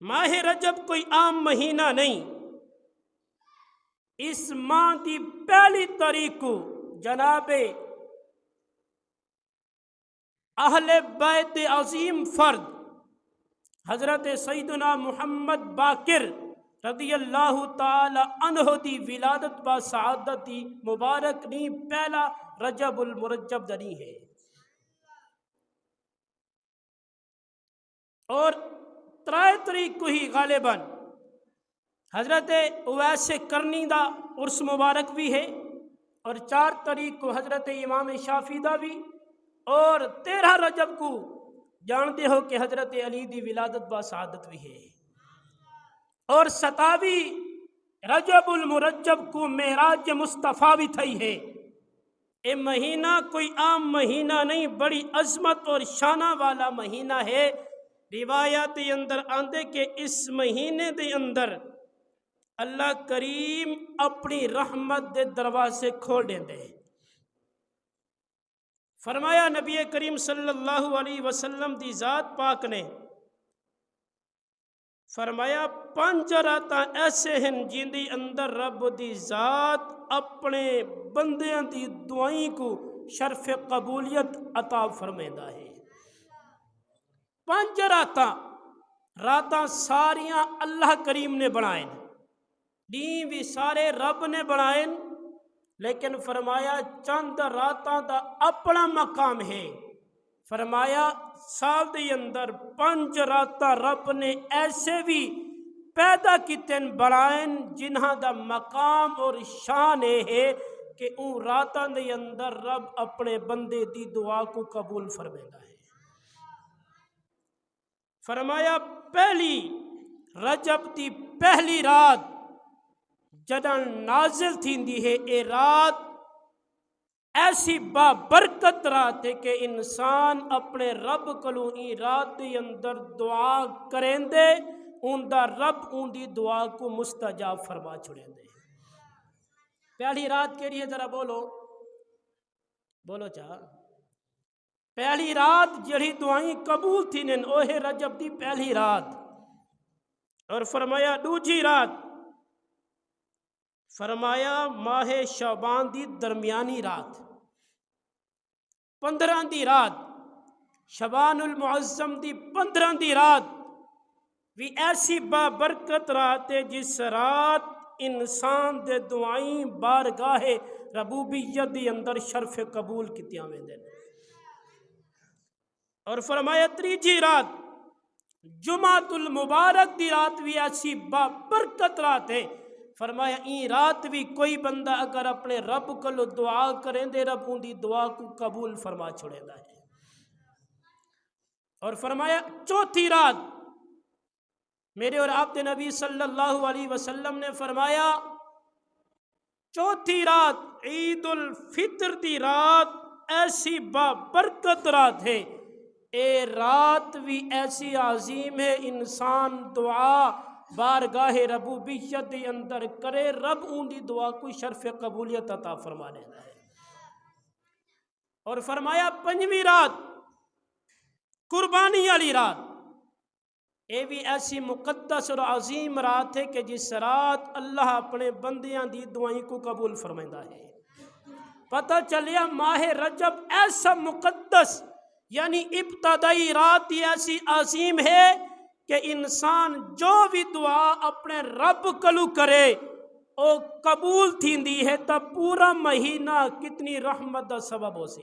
ماہ رجب کوئی عام مہینہ نہیں، اس ماہ کی پہلی تاریخ کو جناب اہل بیت عظیم فرد حضرت سیدنا محمد باقر رضی اللہ تعالی عنہ دی ولادت با سعادت دی مبارک نی پہلا رجب المرجب دنی ہے، اور 3 تاریخ کو ہی غالباً حضرت اویس کرنی دا عرس مبارک بھی ہے، اور 4 تاریخ کو حضرت امام شافعی دا بھی، اور 13 رجب کو جانتے ہو کہ حضرت علی دی ولادت با سعادت بھی ہے، اور 27 رجب المرجب کو معراج مصطفیٰ بھی تھی ہے۔ یہ مہینہ کوئی عام مہینہ نہیں، بڑی عظمت اور شانہ والا مہینہ ہے۔ روایات اندر آندے کہ اس مہینے دے اندر اللہ کریم اپنی رحمت دے دروازے کھول دیں دے۔ فرمایا نبی کریم صلی اللہ علیہ وسلم دی ذات پاک نے فرمایا 5 راتاں ایسے ہیں جن دی اندر رب دی ذات اپنے بندیاں دی دعائیں کو شرف قبولیت عطا فرمیندہ ہے۔ 5 راتاں ساریاں اللہ کریم نے بنائیں، دین بھی سارے رب نے بنائیں، لیکن فرمایا چند راتاں دا اپنا مقام ہے۔ فرمایا سال دے اندر 5 راتاں رب نے ایسے بھی پیدا کیتے بنائیں جنہاں دا مقام اور شان ہے کہ ان راتاں دے اندر رب اپنے بندے دی دعا کو قبول فرمیندہ ہے۔ فرمایا پہلی رجب دی پہلی رات جدن نازل تھیندی ہے، اے رات ایسی بابرکت رات ہے کہ انسان اپنے رب کلو ای رات دی اندر دعا کریں دے، ان دا رب ان دی دعا کو مستجاب فرما چھڑیں دے۔ پہلی رات کے لیے ذرا بولو چاہ پہلی رات جڑی دعائیں قبول تھی نن اوہ رجب دی پہلی رات، اور فرمایا دوجی رات فرمایا ماہ شعبان دی درمیانی رات، 15 دی رات شعبان المعظم دی 15 دی رات بھی ایسی بابرکت رات ہے جس رات انسان دے دعائیں بارگاہ ربوبیت دی اندر شرف قبول کیتیاں ویندے۔ اور فرمایا تیجی رات جمعۃ المبارک دی رات بھی ایسی بابرکت رات ہے، فرمایا این رات بھی کوئی بندہ اگر اپنے رب کو دعا کریں دے رب ان دی دعا کو قبول فرما چھوڑے دا ہے۔ اور فرمایا چوتھی رات میرے اور آپ نبی صلی اللہ علیہ وسلم نے فرمایا چوتھی رات عید الفطر دی رات ایسی بابرکت رات ہے، اے رات بھی ایسی عظیم ہے انسان دعا بارگاہ ربوبیت دی اندر کرے رب ان دی دعا کو شرف قبولیت عطا فرما لیتا ہے۔ اور فرمایا 5ویں رات قربانی والی رات، اے بھی ایسی مقدس اور عظیم رات ہے کہ جس رات اللہ اپنے بندیاں دی دعائیں کو قبول فرمائندہ ہے۔ پتہ چلیا ماہ رجب ایسا مقدس یعنی ابتدائی رات ہی ایسی عظیم ہے کہ انسان جو بھی دعا اپنے رب کلو کرے او قبول تھیندی ہے، تا پورا مہینہ کتنی رحمت دا سبب ہو سی۔